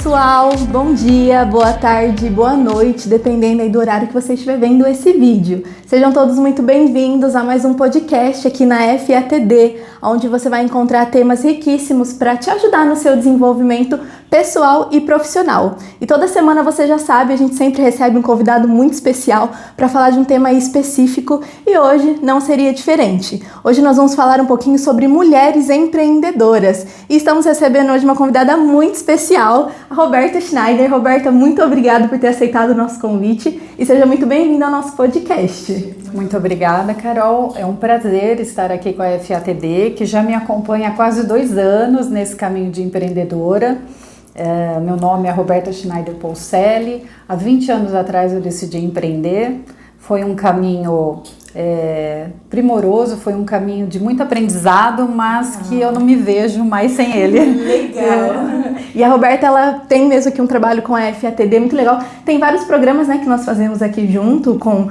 pessoal, bom dia, boa tarde, boa noite, dependendo aí do horário que você estiver vendo esse vídeo. Sejam todos muito bem-vindos a mais um podcast aqui na FATD, onde você vai encontrar temas riquíssimos para te ajudar no seu desenvolvimento pessoal e profissional. E toda semana você já sabe, a gente sempre recebe um convidado muito especial para falar de um tema específico e hoje não seria diferente. Hoje nós vamos falar um pouquinho sobre mulheres empreendedoras e estamos recebendo hoje uma convidada muito especial, a Roberta Schneider. Roberta, muito obrigada por ter aceitado o nosso convite e seja muito bem-vinda ao nosso podcast. Muito obrigada, Carol. É um prazer estar aqui com a FATD, que já me acompanha há quase 2 anos nesse caminho de empreendedora. Meu nome é Roberta Schneider Polselli. Há 20 anos atrás eu decidi empreender. Foi um caminho primoroso, foi um caminho de muito aprendizado, mas que eu não me vejo mais sem ele. Legal! E a Roberta, ela tem mesmo aqui um trabalho com a FATD muito legal. Tem vários programas, né, que nós fazemos aqui junto com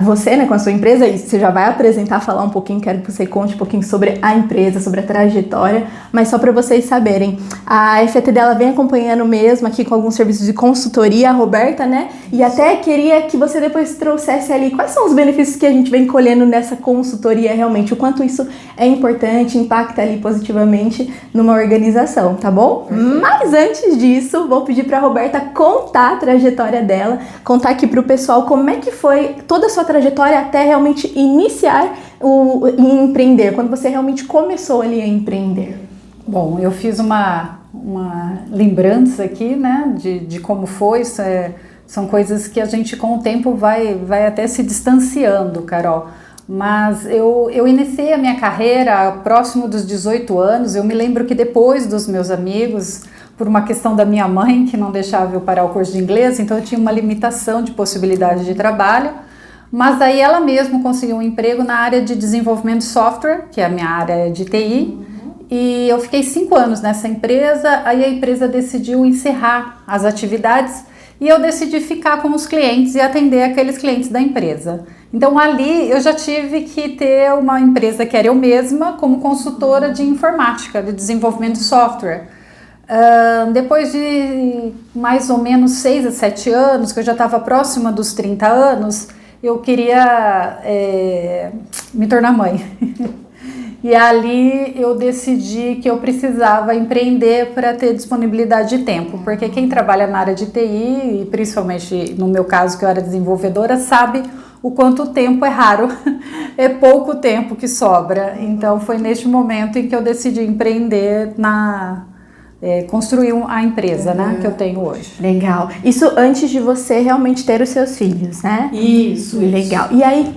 você, né, com a sua empresa, e você já vai apresentar, falar um pouquinho, quero que você conte um pouquinho sobre a empresa, sobre a trajetória, mas só para vocês saberem, a FATD, ela vem acompanhando mesmo aqui com alguns serviços de consultoria, a Roberta, né, e até queria que você depois trouxesse ali quais são os benefícios que a gente vem colhendo nessa consultoria realmente, o quanto isso é importante, impacta ali positivamente numa organização, tá bom? Mas antes disso, vou pedir para a Roberta contar a trajetória dela, contar aqui para o pessoal como é que foi toda a sua trajetória até realmente iniciar em empreender, quando você realmente começou ali a empreender. Bom, eu fiz uma lembrança aqui, né, de como foi. São coisas que a gente com o tempo vai até se distanciando, Carol. Mas eu iniciei a minha carreira próximo dos 18 anos. Eu me lembro que depois dos meus amigos, por uma questão da minha mãe, que não deixava eu parar o curso de inglês, então eu tinha uma limitação de possibilidade de trabalho. Mas daí ela mesma conseguiu um emprego na área de desenvolvimento de software, que é a minha área de TI. E eu fiquei 5 anos nessa empresa, aí a empresa decidiu encerrar as atividades e eu decidi ficar com os clientes e atender aqueles clientes da empresa. Então ali eu já tive que ter uma empresa que era eu mesma como consultora de informática, de desenvolvimento de software. Depois de mais ou menos 6 a 7 anos, que eu já estava próxima dos 30 anos, eu queria me tornar mãe. E ali eu decidi que eu precisava empreender para ter disponibilidade de tempo, porque quem trabalha na área de TI, e principalmente no meu caso que eu era desenvolvedora, sabe o quanto o tempo é raro, é pouco tempo que sobra. Então foi neste momento em que eu decidi empreender construir a empresa, né, que eu tenho hoje. Legal. Isso antes de você realmente ter os seus filhos, né? Isso. Legal. E aí,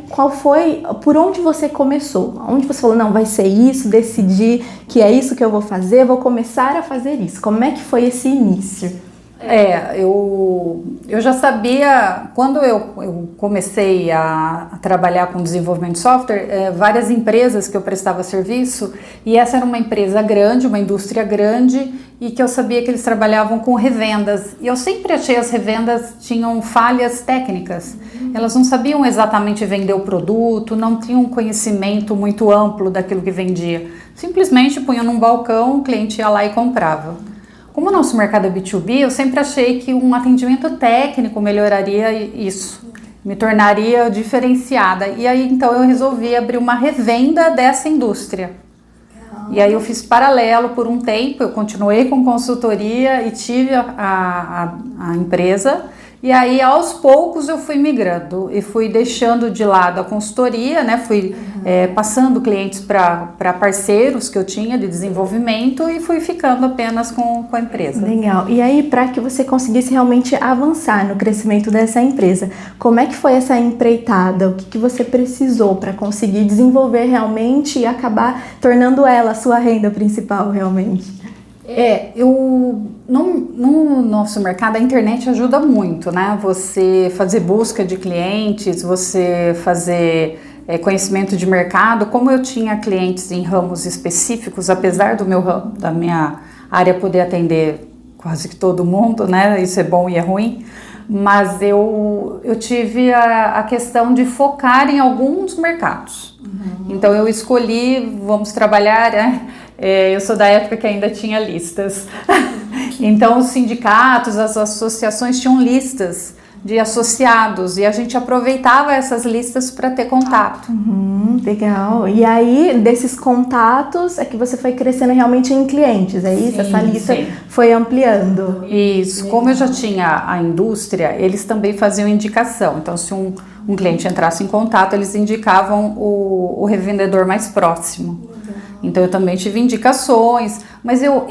por onde você começou? Onde você falou, não, vai ser isso, decidi que é isso que eu vou fazer, vou começar a fazer isso. Como é que foi esse início? Eu já sabia, quando eu comecei a trabalhar com desenvolvimento de software, várias empresas que eu prestava serviço, e essa era uma empresa grande, uma indústria grande, e que eu sabia que eles trabalhavam com revendas, e eu sempre achei as revendas tinham falhas técnicas, elas não sabiam exatamente vender o produto, não tinham um conhecimento muito amplo daquilo que vendia, simplesmente punham num balcão, o cliente ia lá e comprava. Como o nosso mercado é B2B, eu sempre achei que um atendimento técnico melhoraria isso, me tornaria diferenciada. E aí, então, eu resolvi abrir uma revenda dessa indústria. E aí eu fiz paralelo por um tempo, eu continuei com consultoria e tive a empresa. E aí, aos poucos, eu fui migrando e fui deixando de lado a consultoria, né? Fui passando clientes para parceiros que eu tinha de desenvolvimento e fui ficando apenas com a empresa. Legal. E aí, para que você conseguisse realmente avançar no crescimento dessa empresa, como é que foi essa empreitada? O que você precisou para conseguir desenvolver realmente e acabar tornando ela a sua renda principal realmente? No nosso mercado, a internet ajuda muito, né? Você fazer busca de clientes, você fazer conhecimento de mercado. Como eu tinha clientes em ramos específicos, apesar da minha área poder atender quase que todo mundo, né? Isso é bom e é ruim. Mas eu tive a questão de focar em alguns mercados. Então eu escolhi, vamos trabalhar, eu sou da época que ainda tinha listas. Então, os sindicatos, as associações tinham listas de associados e a gente aproveitava essas listas para ter contato. Legal. E aí, desses contatos, é que você foi crescendo realmente em clientes, é isso? Sim, essa lista sim. foi ampliando. Isso. Como eu já tinha a indústria, eles também faziam indicação. Então, se um cliente entrasse em contato, eles indicavam o revendedor mais próximo. Então, eu também tive indicações, mas eu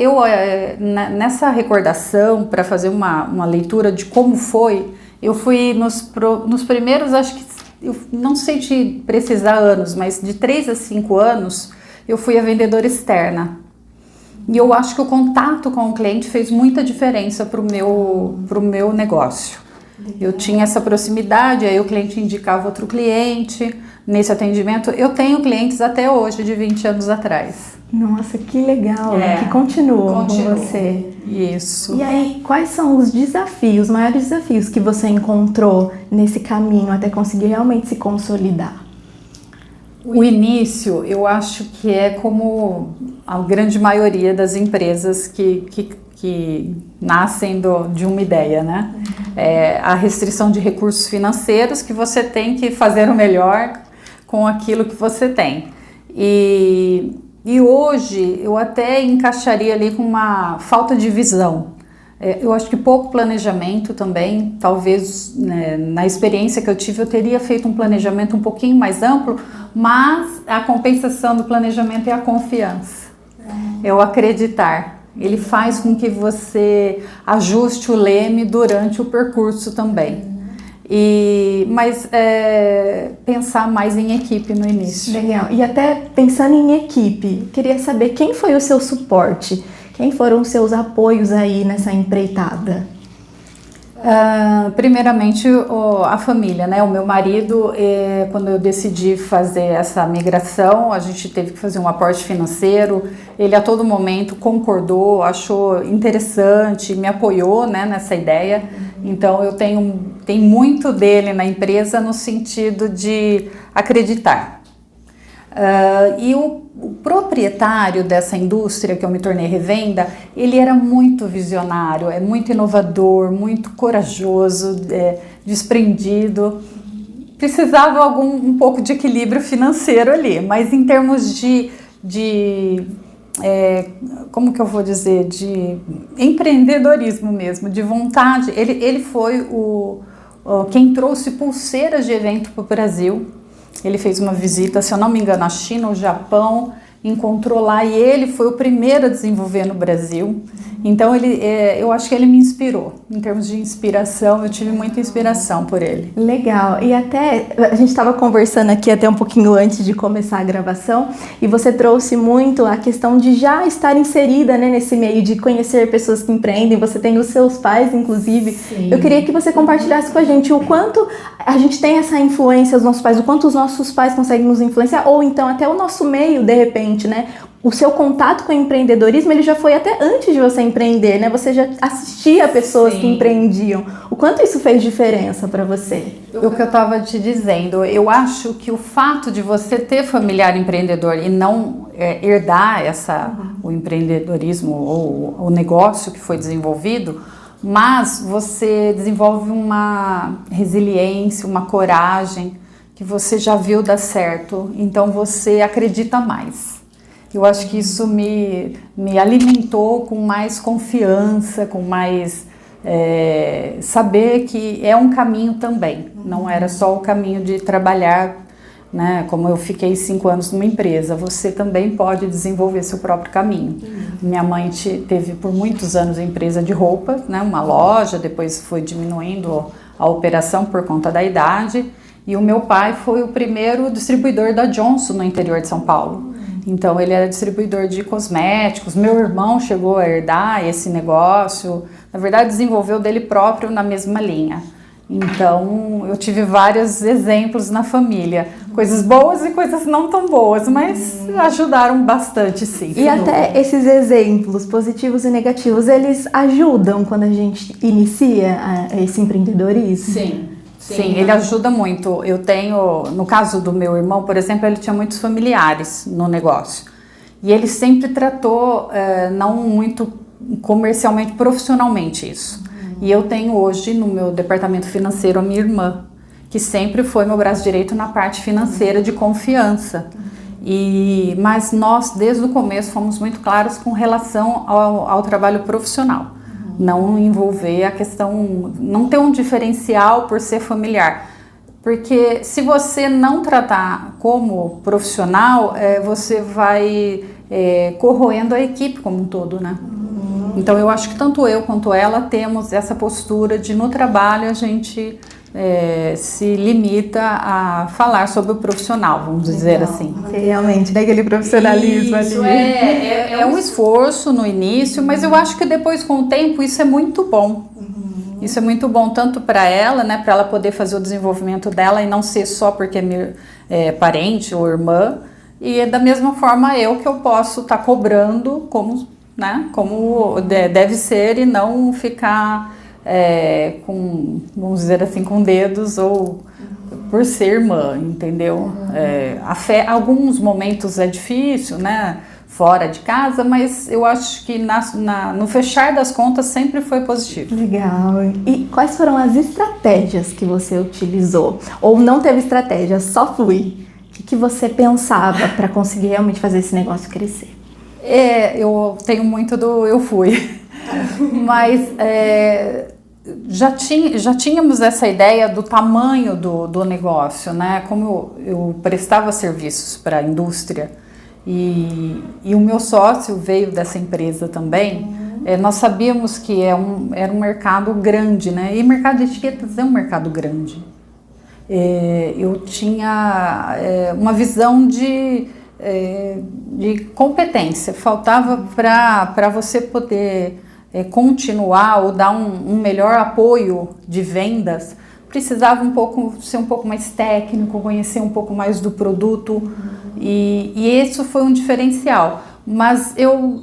nessa recordação, para fazer uma leitura de como foi, eu fui nos primeiros, acho que, eu não sei te precisar anos, mas de 3 a 5 anos, eu fui a vendedora externa. E eu acho que o contato com o cliente fez muita diferença para o meu negócio. Eu tinha essa proximidade, aí o cliente indicava outro cliente nesse atendimento. Eu tenho clientes até hoje, de 20 anos atrás. Nossa, que legal, que continuam com você. Isso. E aí, quais são os maiores desafios que você encontrou nesse caminho até conseguir realmente se consolidar? O início, eu acho que é como a grande maioria das empresas que nascem de uma ideia, né? É a restrição de recursos financeiros, que você tem que fazer o melhor com aquilo que você tem. E hoje eu até encaixaria ali com uma falta de visão. Eu acho que pouco planejamento também, talvez, né, na experiência que eu tive, eu teria feito um planejamento um pouquinho mais amplo, mas a compensação do planejamento é a confiança, é o acreditar. Ele faz com que você ajuste o leme durante o percurso também. Mas pensar mais em equipe no início. Legal. E até pensando em equipe, queria saber quem foi o seu suporte? Quem foram os seus apoios aí nessa empreitada? Primeiramente a família, né? O meu marido, quando eu decidi fazer essa migração, a gente teve que fazer um aporte financeiro. Ele a todo momento concordou, achou interessante, me apoiou, né, nessa ideia. Então eu tenho muito dele na empresa no sentido de acreditar. E o proprietário dessa indústria que eu me tornei revenda, ele era muito visionário, muito inovador, muito corajoso, desprendido. Precisava um pouco de equilíbrio financeiro ali, mas em termos como que eu vou dizer, de empreendedorismo mesmo, de vontade, ele foi quem trouxe pulseiras de evento para o Brasil. Ele fez uma visita, se eu não me engano, à China ou Japão, encontrou lá e ele foi o primeiro a desenvolver no Brasil. Então eu acho que ele me inspirou. Em termos de inspiração, eu tive muita inspiração por ele. Legal. E até a gente estava conversando aqui até um pouquinho antes de começar a gravação e você trouxe muito a questão de já estar inserida, né, nesse meio de conhecer pessoas que empreendem. Você tem os seus pais, inclusive. Sim. Eu queria que você compartilhasse com a gente o quanto a gente tem essa influência dos nossos pais, o quanto os nossos pais conseguem nos influenciar, ou então até o nosso meio, de repente, né? O seu contato com o empreendedorismo, ele já foi até antes de você empreender, né? Você já assistia pessoas que empreendiam. O quanto isso fez diferença para você? O que eu estava te dizendo, eu acho que o fato de você ter familiar empreendedor e não herdar o empreendedorismo ou o negócio que foi desenvolvido, mas você desenvolve uma resiliência, uma coragem que você já viu dar certo, então você acredita mais. Eu acho que isso me alimentou com mais confiança, com mais saber que é um caminho também. Não era só o caminho de trabalhar, né? Como eu fiquei 5 anos numa empresa, você também pode desenvolver seu próprio caminho. Minha mãe teve por muitos anos empresa de roupas, né? Uma loja, depois foi diminuindo a operação por conta da idade. E o meu pai foi o primeiro distribuidor da Johnson no interior de São Paulo. Então ele era distribuidor de cosméticos, meu irmão chegou a herdar esse negócio, na verdade desenvolveu dele próprio na mesma linha. Então eu tive vários exemplos na família, coisas boas e coisas não tão boas, mas ajudaram bastante sim. E até esses exemplos positivos e negativos, eles ajudam quando a gente inicia esse empreendedorismo? Sim, ele ajuda muito. Eu tenho, no caso do meu irmão, por exemplo, ele tinha muitos familiares no negócio. E ele sempre tratou não muito comercialmente, profissionalmente isso. E eu tenho hoje no meu departamento financeiro a minha irmã, que sempre foi meu braço direito na parte financeira de confiança. Mas nós, desde o começo, fomos muito claros com relação ao trabalho profissional. Não envolver a questão, não ter um diferencial por ser familiar. Porque se você não tratar como profissional, você vai corroendo a equipe como um todo, né? Então eu acho que tanto eu quanto ela temos essa postura de no trabalho a gente se limita a falar sobre o profissional, vamos dizer assim. Realmente, né? Aquele profissionalismo isso ali. É um esforço no início, mas eu acho que depois com o tempo isso é muito bom. Isso é muito bom tanto para ela, né, para ela poder fazer o desenvolvimento dela e não ser só porque é parente ou irmã. E da mesma forma eu que eu posso estar cobrando como deve ser e não ficar vamos dizer assim, com dedos ou por ser irmã, entendeu? Alguns momentos é difícil, né? Fora de casa, mas eu acho que no fechar das contas sempre foi positivo. Legal. E quais foram as estratégias que você utilizou? Ou não teve estratégia, só flui? O que você pensava para conseguir realmente fazer esse negócio crescer? Eu tenho muito do eu fui, mas já tínhamos essa ideia do tamanho do negócio, né? Como eu prestava serviços para a indústria, e o meu sócio veio dessa empresa também, nós sabíamos que era um mercado grande, né? E mercado de etiquetas é um mercado grande. Eu tinha uma visão de competência, faltava para você poder continuar ou dar um melhor apoio de vendas, precisava ser um pouco mais técnico, conhecer um pouco mais do produto, e isso foi um diferencial. Mas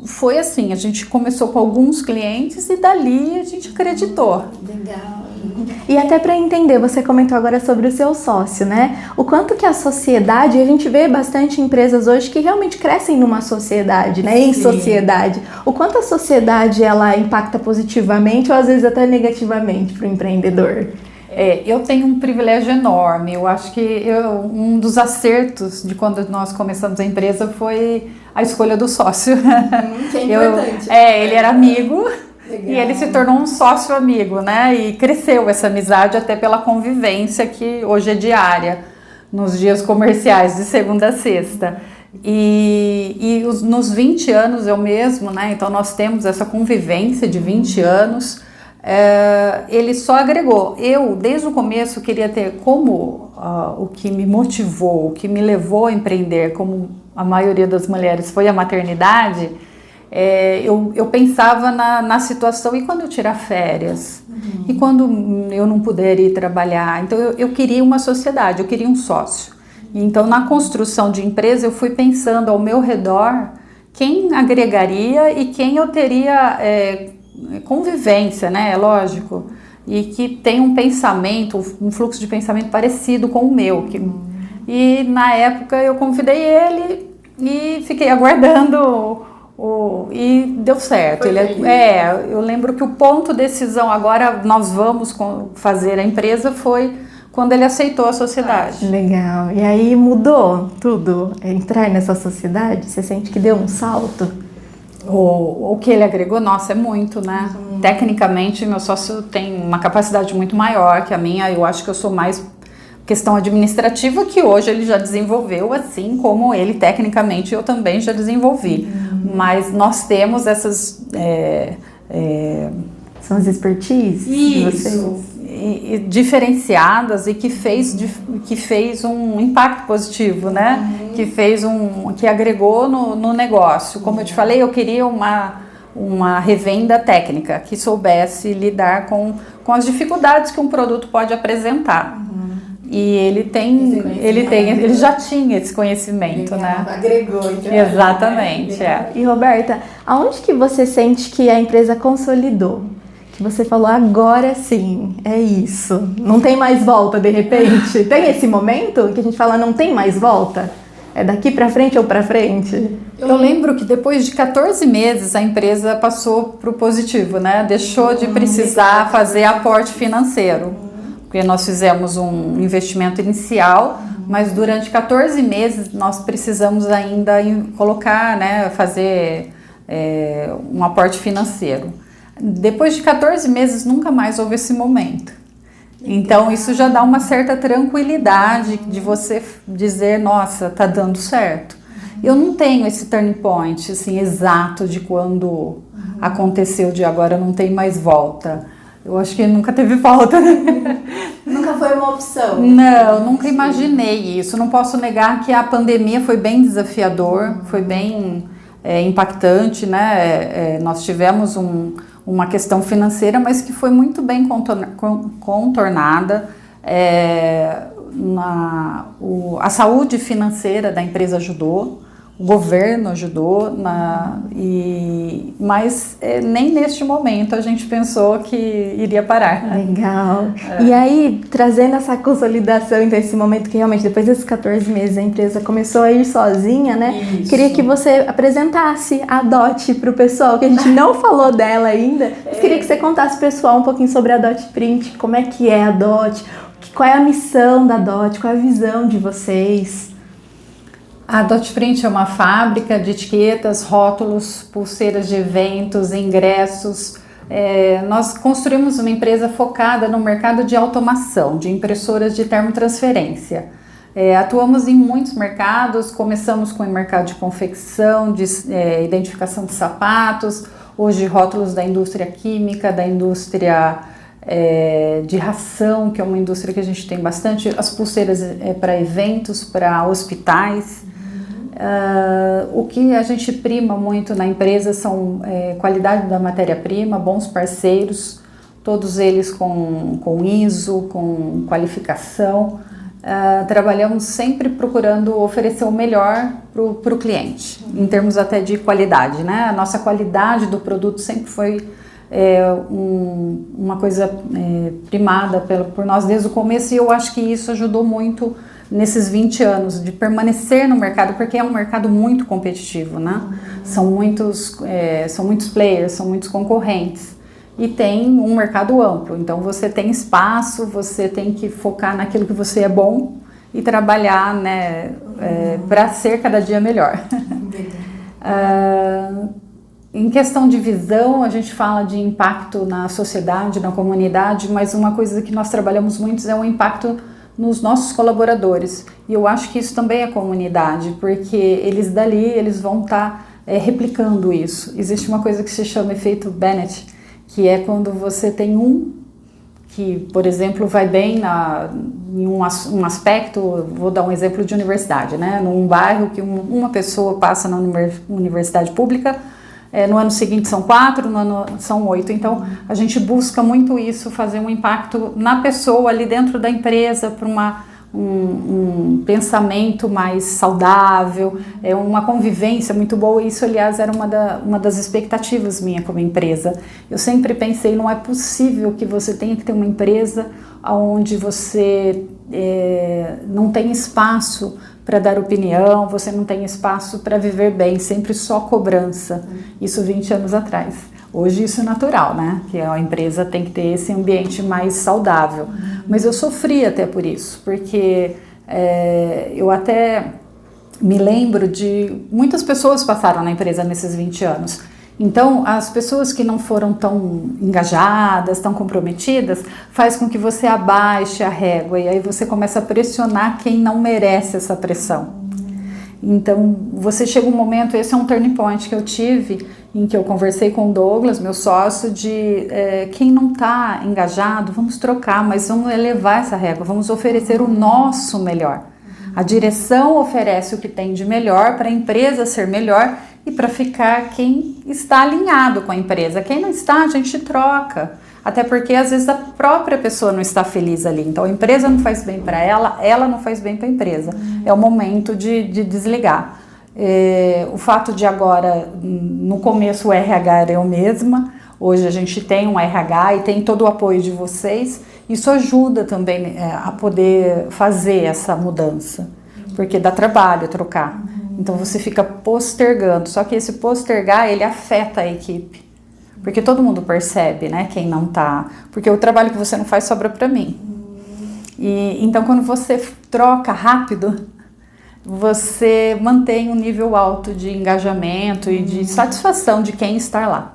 foi assim, a gente começou com alguns clientes e dali a gente acreditou. Legal. E até para entender, você comentou agora sobre o seu sócio, né? O quanto que a sociedade, a gente vê bastante empresas hoje que realmente crescem numa sociedade, né? Em sociedade. O quanto a sociedade ela impacta positivamente ou às vezes até negativamente para o empreendedor? Eu tenho um privilégio enorme. Eu acho que um dos acertos de quando nós começamos a empresa foi a escolha do sócio. Que é importante. Ele era amigo. Legal. E ele se tornou um sócio amigo, né? E cresceu essa amizade até pela convivência que hoje é diária, nos dias comerciais, de segunda a sexta. Nos 20 anos eu mesmo, né? Então nós temos essa convivência de 20 anos. Ele só agregou. Eu, desde o começo, queria ter como o que me motivou, o que me levou a empreender, como a maioria das mulheres, foi a maternidade. Eu pensava na situação, e quando eu tirar férias? E quando eu não puder ir trabalhar? Então eu queria uma sociedade, eu queria um sócio. Então na construção de empresa eu fui pensando ao meu redor quem agregaria e quem eu teria convivência, né? É lógico, e que tem um pensamento, um fluxo de pensamento parecido com o meu. E na época eu convidei ele e fiquei aguardando e deu certo. Eu lembro que o ponto de decisão, agora nós vamos fazer a empresa, foi quando ele aceitou a sociedade. Legal. E aí mudou tudo? Entrar nessa sociedade, você sente que deu um salto? O que ele agregou, nossa, é muito, né? Tecnicamente, meu sócio tem uma capacidade muito maior que a minha. Eu acho que eu sou mais questão administrativa, que hoje ele já desenvolveu, assim como ele tecnicamente eu também já desenvolvi. Mas nós temos essas... São as expertise de vocês? Diferenciadas e que fez um impacto positivo, né? Que agregou no negócio. Como eu te falei, eu queria uma revenda técnica que soubesse lidar com as dificuldades que um produto pode apresentar. E ele já tinha esse conhecimento, né? Agregou, então. Exatamente, E Roberta, aonde que você sente que a empresa consolidou? Que você falou, agora sim, é isso. Não tem mais volta, de repente? Tem esse momento que a gente fala, não tem mais volta? É daqui para frente ou para frente? Eu lembro que depois de 14 meses a empresa passou para o positivo, né? Deixou de precisar fazer aporte financeiro, porque nós fizemos um investimento inicial, mas durante 14 meses nós precisamos ainda colocar, né, fazer um aporte financeiro. Depois de 14 meses nunca mais houve esse momento. Então isso já dá uma certa tranquilidade de você dizer, nossa, tá dando certo. Eu não tenho esse turning point assim, exato de quando aconteceu, de agora não tem mais volta. Eu acho que nunca teve volta. Nunca foi uma opção? Não, nunca imaginei isso. Não posso negar que a pandemia foi bem desafiador, foi bem impactante, né? Nós tivemos uma questão financeira, mas que foi muito bem contornada. A saúde financeira da empresa ajudou, o governo ajudou, mas nem neste momento a gente pensou que iria parar. Legal. E aí, trazendo essa consolidação, então, esse momento que realmente depois desses 14 meses a empresa começou a ir sozinha, né? Isso. Queria que você apresentasse a Dot para o pessoal, que a gente não falou dela ainda, mas queria que você contasse pro pessoal um pouquinho sobre a Dot Print, como é que é a Dot, qual é a missão da Dot, qual é a visão de vocês. A Dot Print é uma fábrica de etiquetas, rótulos, pulseiras de eventos, ingressos. Nós construímos uma empresa focada no mercado de automação, de impressoras de termotransferência. Atuamos em muitos mercados, começamos com o mercado de confecção, de identificação de sapatos, hoje rótulos da indústria química, da indústria de ração, que é uma indústria que a gente tem bastante, as pulseiras para eventos, para hospitais. O que a gente prima muito na empresa são qualidade da matéria-prima, bons parceiros, todos eles com ISO, com qualificação. Trabalhamos sempre procurando oferecer o melhor para o cliente, em termos até de qualidade, né? A nossa qualidade do produto sempre foi uma coisa primada por nós desde o começo, e eu acho que isso ajudou muito nesses 20 anos de permanecer no mercado, porque é um mercado muito competitivo, né? São muitos players, são muitos concorrentes e tem um mercado amplo, então você tem espaço, você tem que focar naquilo que você é bom e trabalhar, né, para ser cada dia melhor. Em questão de visão, a gente fala de impacto na sociedade, na comunidade, mas uma coisa que nós trabalhamos muito é o impacto nos nossos colaboradores. E eu acho que isso também é comunidade, porque eles vão estar replicando isso. Existe uma coisa que se chama efeito Bennett, que é quando você tem que, por exemplo, vai bem em um aspecto, vou dar um exemplo de universidade, né? Num bairro que uma pessoa passa na universidade pública, no ano seguinte são 4, no ano são 8. Então, a gente busca muito isso, fazer um impacto na pessoa ali dentro da empresa, para um pensamento mais saudável, uma convivência muito boa. Isso, aliás, era uma das expectativas minha como empresa. Eu sempre pensei, não é possível que você tenha que ter uma empresa onde você não tem espaço para dar opinião, você não tem espaço para viver bem, sempre só cobrança. Isso 20 anos atrás. Hoje isso é natural, né? Que a empresa tem que ter esse ambiente mais saudável. Mas eu sofri até por isso, porque eu até me lembro de muitas pessoas passaram na empresa nesses 20 anos. Então, as pessoas que não foram tão engajadas, tão comprometidas, faz com que você abaixe a régua e aí você começa a pressionar quem não merece essa pressão. Então, você chega um momento, esse é um turning point que eu tive, em que eu conversei com o Douglas, meu sócio, de quem não está engajado, vamos trocar, mas vamos elevar essa régua, vamos oferecer o nosso melhor. A direção oferece o que tem de melhor para a empresa ser melhor e para ficar quem está alinhado com a empresa. Quem não está, a gente troca. Até porque às vezes a própria pessoa não está feliz ali. Então a empresa não faz bem para ela não faz bem para a empresa. É o momento de desligar. O fato de agora, no começo o RH era eu mesma, hoje a gente tem um RH e tem todo o apoio de vocês. Isso ajuda também a poder fazer essa mudança. porque dá trabalho trocar. Então você fica postergando, só que esse postergar, ele afeta a equipe, porque todo mundo percebe, né, quem não tá, porque o trabalho que você não faz sobra para mim. E então quando você troca rápido, você mantém um nível alto de engajamento e de satisfação de quem está lá,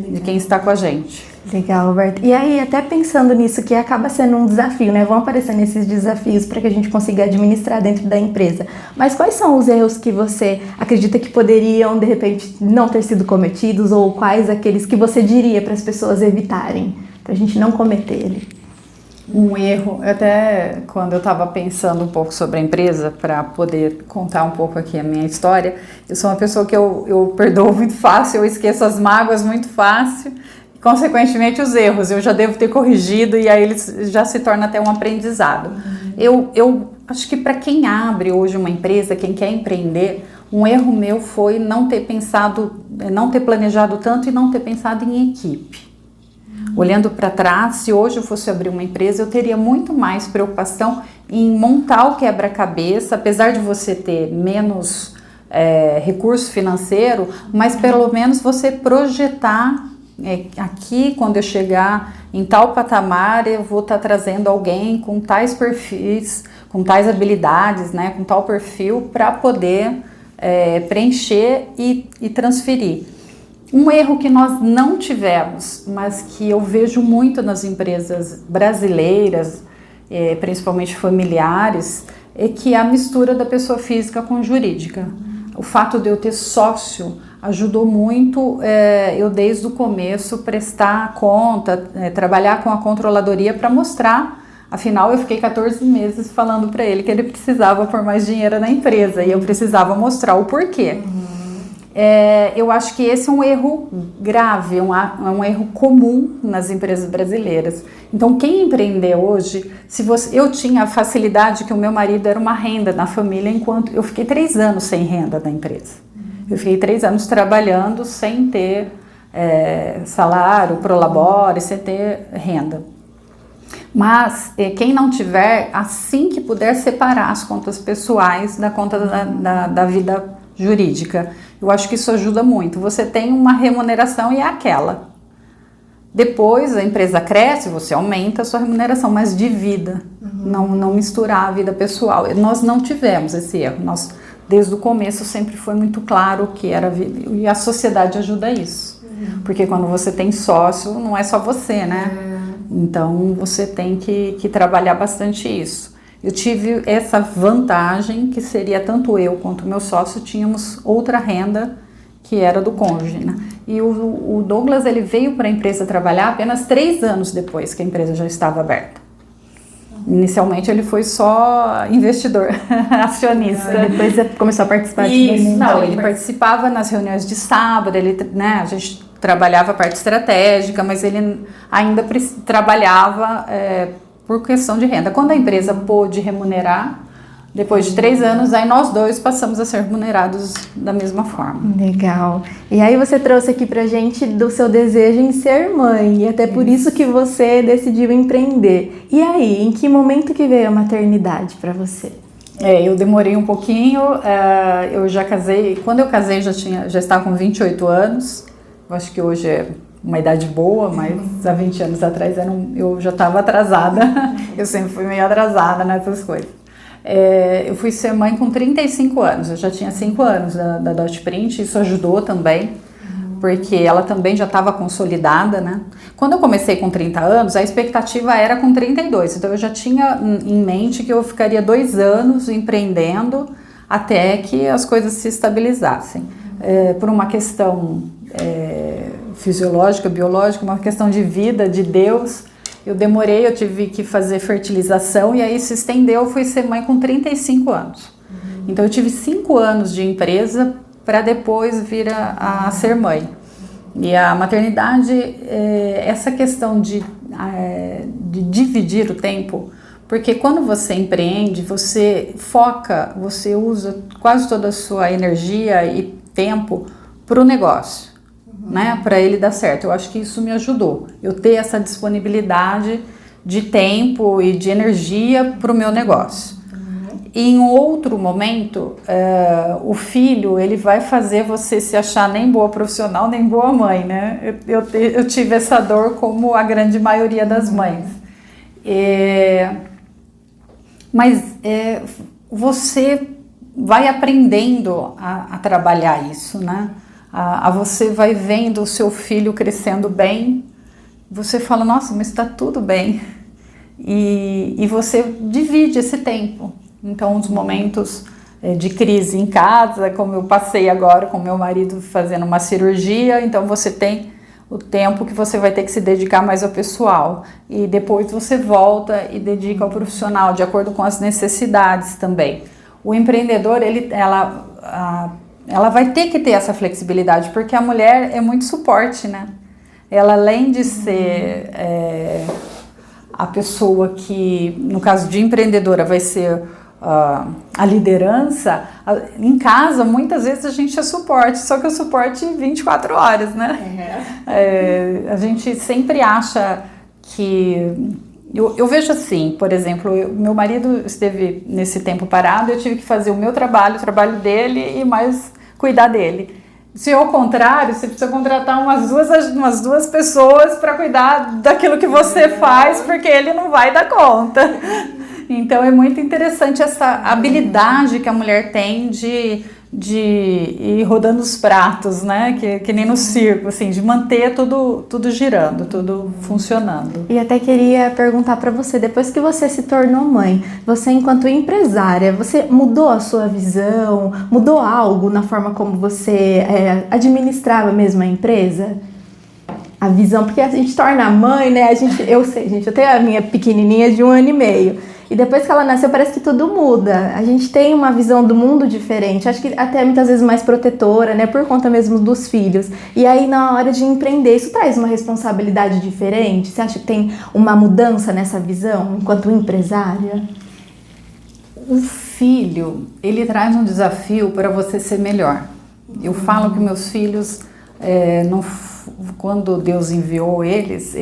de quem está com a gente. Legal, Roberta. E aí, até pensando nisso, que acaba sendo um desafio, né? Vão aparecendo esses desafios para que a gente consiga administrar dentro da empresa. Mas quais são os erros que você acredita que poderiam, de repente, não ter sido cometidos? Ou quais aqueles que você diria para as pessoas evitarem, para a gente não cometer ele? Um erro, até quando eu estava pensando um pouco sobre a empresa, para poder contar um pouco aqui a minha história, eu sou uma pessoa que eu perdoo muito fácil, eu esqueço as mágoas muito fácil, e, consequentemente os erros, eu já devo ter corrigido e aí eles já se torna até um aprendizado. Eu acho que para quem abre hoje uma empresa, quem quer empreender, um erro meu foi não ter planejado tanto e não ter pensado em equipe. Olhando para trás, se hoje eu fosse abrir uma empresa, eu teria muito mais preocupação em montar o quebra-cabeça, apesar de você ter menos recurso financeiro, mas pelo menos você projetar aqui, quando eu chegar em tal patamar, eu vou estar trazendo alguém com tais perfis, com tais habilidades, né, com tal perfil para poder preencher e transferir. Um erro que nós não tivemos, mas que eu vejo muito nas empresas brasileiras, principalmente familiares, é que a mistura da pessoa física com jurídica. O fato de eu ter sócio ajudou muito eu desde o começo prestar conta, trabalhar com a controladoria para mostrar. Afinal, eu fiquei 14 meses falando para ele que ele precisava pôr mais dinheiro na empresa e eu precisava mostrar o porquê. Eu acho que esse é um erro grave, é um erro comum nas empresas brasileiras. Então, quem empreender hoje, eu tinha a facilidade que o meu marido era uma renda na família, enquanto eu fiquei 3 anos sem renda na empresa. Eu fiquei 3 anos trabalhando sem ter salário, prolabore, sem ter renda. Mas quem não tiver, assim que puder, separar as contas pessoais da conta da vida jurídica. Eu acho que isso ajuda muito. Você tem uma remuneração e é aquela. Depois a empresa cresce, você aumenta a sua remuneração, mas divida. Não misturar a vida pessoal. Nós não tivemos esse erro. Nós, desde o começo, sempre foi muito claro que era vida. E a sociedade ajuda isso. Porque quando você tem sócio, não é só você, né? Então você tem que trabalhar bastante isso. Eu tive essa vantagem que seria tanto eu quanto o meu sócio tínhamos outra renda que era do cônjuge, né? E o Douglas, ele veio para a empresa trabalhar apenas 3 anos depois que a empresa já estava aberta. Inicialmente ele foi só investidor, acionista. Depois começou a participar ele participava nas reuniões de sábado, a gente trabalhava a parte estratégica, mas ele ainda trabalhava por questão de renda. Quando a empresa pôde remunerar, depois de 3 anos, aí nós dois passamos a ser remunerados da mesma forma. Legal. E aí você trouxe aqui pra gente do seu desejo em ser mãe, e até por isso que você decidiu empreender. E aí, em que momento que veio a maternidade pra você? Eu demorei um pouquinho, eu já casei, quando eu casei já estava com 28 anos, eu acho que hoje é uma idade boa, mas há 20 anos atrás eu já estava atrasada, eu sempre fui meio atrasada nessas coisas. Eu fui ser mãe com 35 anos, eu já tinha 5 anos da Dot Print, isso ajudou também, porque ela também já estava consolidada, né? Quando eu comecei com 30 anos, a expectativa era com 32, então eu já tinha em mente que eu ficaria 2 anos empreendendo até que as coisas se estabilizassem. Por uma questão fisiológica, biológica, uma questão de vida, de Deus, eu demorei, eu tive que fazer fertilização e aí se estendeu, eu fui ser mãe com 35 anos. Então eu tive 5 anos de empresa para depois vir a ser mãe. E a maternidade, essa questão de dividir o tempo, porque quando você empreende, você foca, você usa quase toda a sua energia e tempo para o negócio. Né, para ele dar certo. Eu acho que isso me ajudou. Eu ter essa disponibilidade de tempo e de energia para o meu negócio. E em outro momento, o filho, ele vai fazer você se achar nem boa profissional, nem boa mãe, né? Eu tive essa dor como a grande maioria das mães. Mas você vai aprendendo a trabalhar isso, né? Você vai vendo o seu filho crescendo bem, você fala, nossa, mas está tudo bem. E você divide esse tempo. Então, os momentos de crise em casa, como eu passei agora com meu marido fazendo uma cirurgia, então você tem o tempo que você vai ter que se dedicar mais ao pessoal. E depois você volta e dedica ao profissional, de acordo com as necessidades também. O empreendedor, ela vai ter que ter essa flexibilidade, porque a mulher é muito suporte, né? Ela, além de ser a pessoa que, no caso de empreendedora, vai ser a liderança, em casa, muitas vezes a gente é suporte, só que o suporte 24 horas, né? A gente sempre acha que... Eu vejo assim, por exemplo, meu marido esteve nesse tempo parado, eu tive que fazer o meu trabalho, o trabalho dele e mais cuidar dele. Se ao contrário, você precisa contratar umas duas pessoas para cuidar daquilo que você faz, porque ele não vai dar conta. Então é muito interessante essa habilidade que a mulher tem de ir rodando os pratos, né? Que nem no circo, assim, de manter tudo girando, tudo funcionando. E até queria perguntar para você, depois que você se tornou mãe, você enquanto empresária, você mudou a sua visão, mudou algo na forma como você administrava mesmo a empresa? A visão, porque a gente torna mãe, né? Eu sei, gente, eu tenho a minha pequenininha de 1 ano e meio. E depois que ela nasceu, parece que tudo muda. A gente tem uma visão do mundo diferente. Acho que até muitas vezes mais protetora, né? Por conta mesmo dos filhos. E aí, na hora de empreender, isso traz uma responsabilidade diferente? Você acha que tem uma mudança nessa visão, enquanto empresária? O filho, ele traz um desafio para você ser melhor. Eu falo que meus filhos, quando Deus enviou eles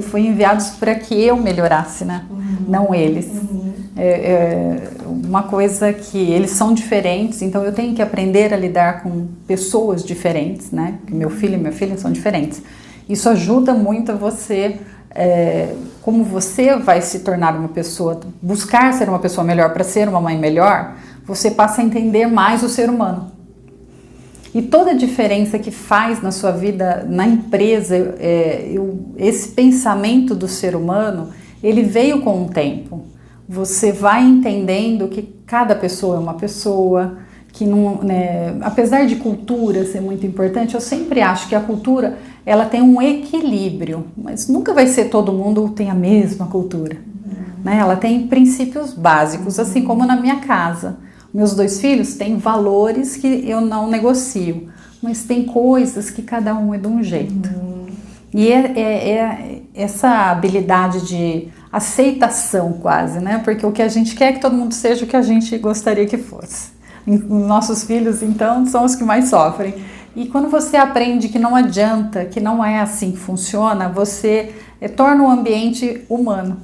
foram enviados para que eu melhorasse, né? Não eles. Uma coisa que eles são diferentes, então eu tenho que aprender a lidar com pessoas diferentes, né? Meu filho e minha filha são diferentes. Isso ajuda muito a você, como você vai se tornar uma pessoa, buscar ser uma pessoa melhor para ser uma mãe melhor, você passa a entender mais o ser humano. E toda a diferença que faz na sua vida, na empresa, esse pensamento do ser humano, ele veio com o tempo. Você vai entendendo que cada pessoa é uma pessoa, que não, né, apesar de cultura ser muito importante, eu sempre acho que a cultura ela tem um equilíbrio, mas nunca vai ser todo mundo tem a mesma cultura. Né? Ela tem princípios básicos, assim como na minha casa. Meus 2 filhos têm valores que eu não negocio, mas tem coisas que cada um é de um jeito. E essa habilidade de aceitação quase, né? Porque o que a gente quer é que todo mundo seja o que a gente gostaria que fosse. Nossos filhos, então, são os que mais sofrem. E quando você aprende que não adianta, que não é assim que funciona, você torna o ambiente humano.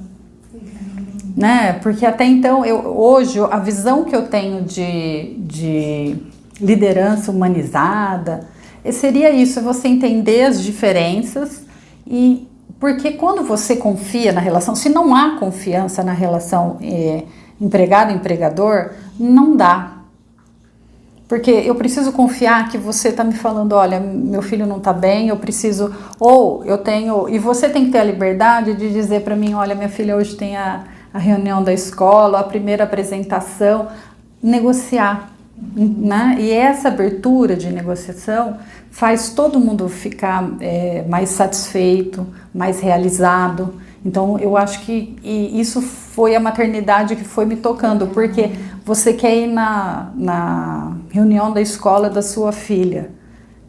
Né? Porque até então, hoje, a visão que eu tenho de liderança humanizada seria isso, é você entender as diferenças e porque quando você confia na relação, se não há confiança na relação empregado-empregador, não dá. Porque eu preciso confiar que você está me falando, olha, meu filho não está bem, eu preciso, e você tem que ter a liberdade de dizer para mim, olha, minha filha hoje tem a reunião da escola, a primeira apresentação, negociar, né? E essa abertura de negociação faz todo mundo ficar mais satisfeito, mais realizado. Então eu acho que isso foi a maternidade que foi me tocando, porque você quer ir na reunião da escola da sua filha.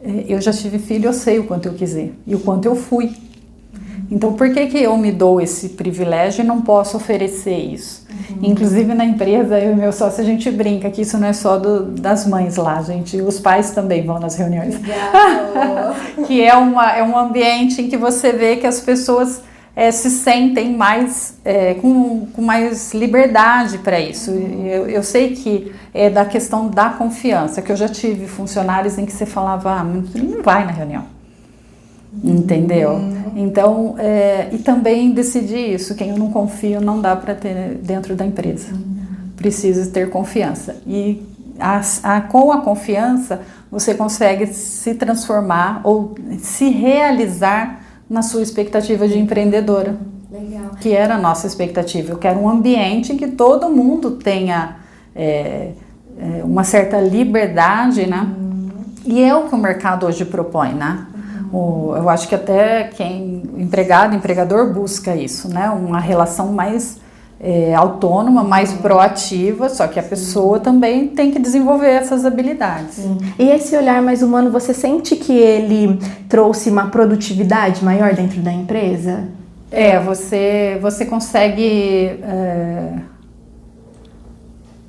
Eu já tive filho, eu sei o quanto eu quis ir e o quanto eu fui. Então, por que eu me dou esse privilégio e não posso oferecer isso? Inclusive, na empresa, eu e meu sócio, a gente brinca que isso não é só das mães lá, gente. Os pais também vão nas reuniões. Que é um ambiente em que você vê que as pessoas se sentem mais com mais liberdade para isso. Eu sei que é da questão da confiança, que eu já tive funcionários em que você falava, não vai na reunião, entendeu? Então, e também decidir isso, quem eu não confio não dá para ter dentro da empresa, precisa ter confiança. E com a confiança você consegue se transformar ou se realizar na sua expectativa de empreendedora. Legal. Que era a nossa expectativa. Eu quero um ambiente em que todo mundo tenha uma certa liberdade, né? E é o que o mercado hoje propõe, né? Eu acho que até quem empregador busca isso, né? Uma relação mais autônoma, mais proativa, só que a pessoa também tem que desenvolver essas habilidades. Sim. E esse olhar mais humano, você sente que ele trouxe uma produtividade maior dentro da empresa? Você consegue...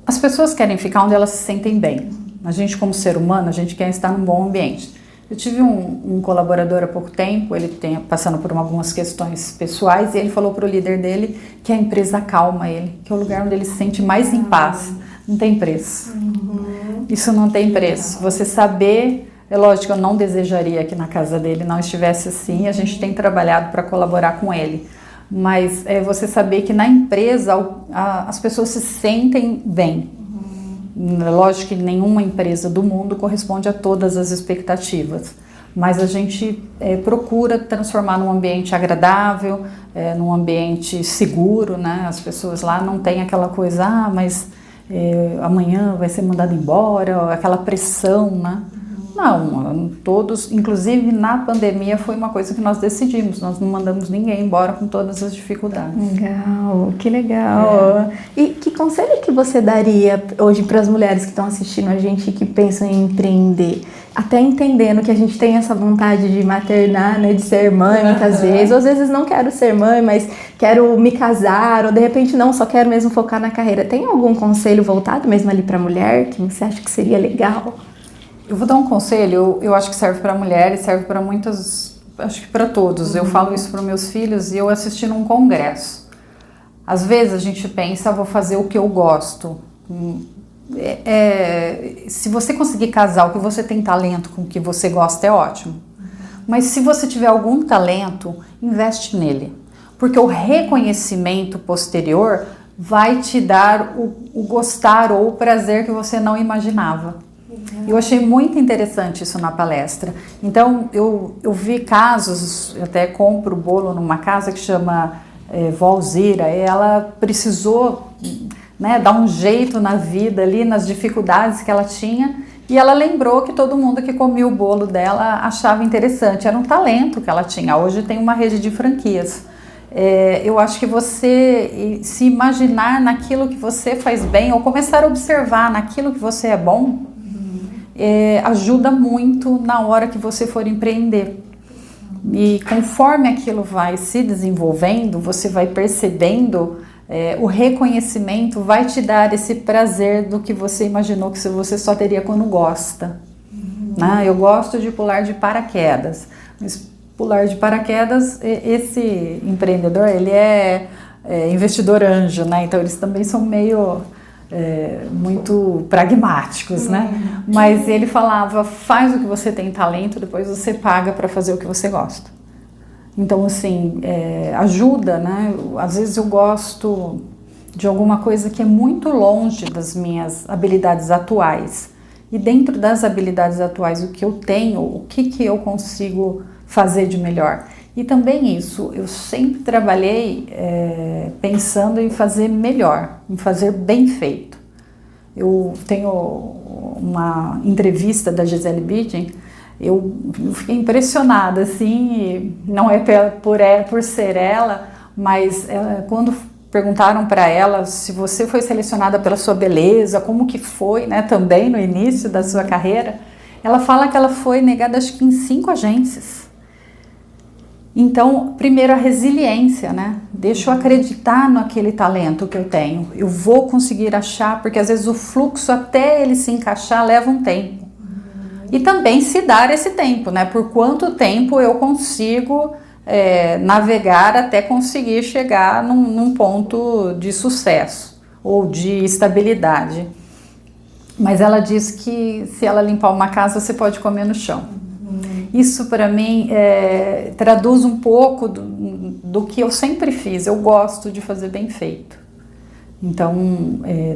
As pessoas querem ficar onde elas se sentem bem. A gente, como ser humano, a gente quer estar num bom ambiente. Eu tive um colaborador há pouco tempo, ele passando por algumas questões pessoais, e ele falou para o líder dele que a empresa acalma ele, que é o lugar onde ele se sente mais em paz. Não tem preço. Isso não tem preço. Você saber, é lógico, eu não desejaria que na casa dele não estivesse assim, a gente tem trabalhado para colaborar com ele. Mas você saber que na empresa as pessoas se sentem bem. Lógico que nenhuma empresa do mundo corresponde a todas as expectativas, mas a gente procura transformar num ambiente agradável, num ambiente seguro, né? As pessoas lá não têm aquela coisa, mas amanhã vai ser mandado embora, aquela pressão, né? Não, todos, inclusive na pandemia foi uma coisa que nós decidimos, nós não mandamos ninguém embora com todas as dificuldades. Legal, que legal. E que conselho que você daria hoje para as mulheres que estão assistindo a gente que pensam em empreender? Até entendendo que a gente tem essa vontade de maternar, né, de ser mãe muitas vezes, ou às vezes não quero ser mãe, mas quero me casar, ou de repente não, só quero mesmo focar na carreira. Tem algum conselho voltado mesmo ali para a mulher que você acha que seria legal? Eu vou dar um conselho, eu acho que serve para mulheres, serve para muitas, acho que para todos. Eu falo isso para meus filhos e eu assisti num congresso. Às vezes a gente pensa, vou fazer o que eu gosto. Se você conseguir casar o que você tem talento com o que você gosta, é ótimo. Mas se você tiver algum talento, investe nele. Porque o reconhecimento posterior vai te dar o gostar ou o prazer que você não imaginava. Eu achei muito interessante isso na palestra. Então, eu vi casos, eu até compro bolo numa casa que chama Valzira, e ela precisou, né, dar um jeito na vida ali, nas dificuldades que ela tinha, e ela lembrou que todo mundo que comia o bolo dela achava interessante, era um talento que ela tinha. Hoje tem uma rede de franquias. Eu acho que você se imaginar naquilo que você faz bem, ou começar a observar naquilo que você é bom, ajuda muito na hora que você for empreender. E conforme aquilo vai se desenvolvendo, você vai percebendo, o reconhecimento vai te dar esse prazer do que você imaginou que você só teria quando gosta. Né? Eu gosto de pular de paraquedas, mas pular de paraquedas, esse empreendedor, ele é investidor anjo, né? Então eles também são meio... muito pragmáticos, né? Mas ele falava, faz o que você tem talento, depois você paga para fazer o que você gosta. Então, assim, ajuda, né? Às vezes eu gosto de alguma coisa que é muito longe das minhas habilidades atuais. E dentro das habilidades atuais, o que eu tenho, o que eu consigo fazer de melhor. E também isso, eu sempre trabalhei pensando em fazer melhor, em fazer bem feito. Eu tenho uma entrevista da Gisele Bündchen, eu fiquei impressionada, assim, não é por ser ela, mas quando perguntaram para ela se você foi selecionada pela sua beleza, como que foi, né, também no início da sua carreira, ela fala que ela foi negada acho que em 5 agências. Então, primeiro a resiliência, né? Deixa eu acreditar naquele talento que eu tenho. Eu vou conseguir achar, porque às vezes o fluxo até ele se encaixar leva um tempo. E também se dar esse tempo, né? Por quanto tempo eu consigo navegar até conseguir chegar num ponto de sucesso ou de estabilidade. Mas ela diz que se ela limpar uma casa, você pode comer no chão. Isso para mim traduz um pouco do que eu sempre fiz. Eu gosto de fazer bem feito. Então,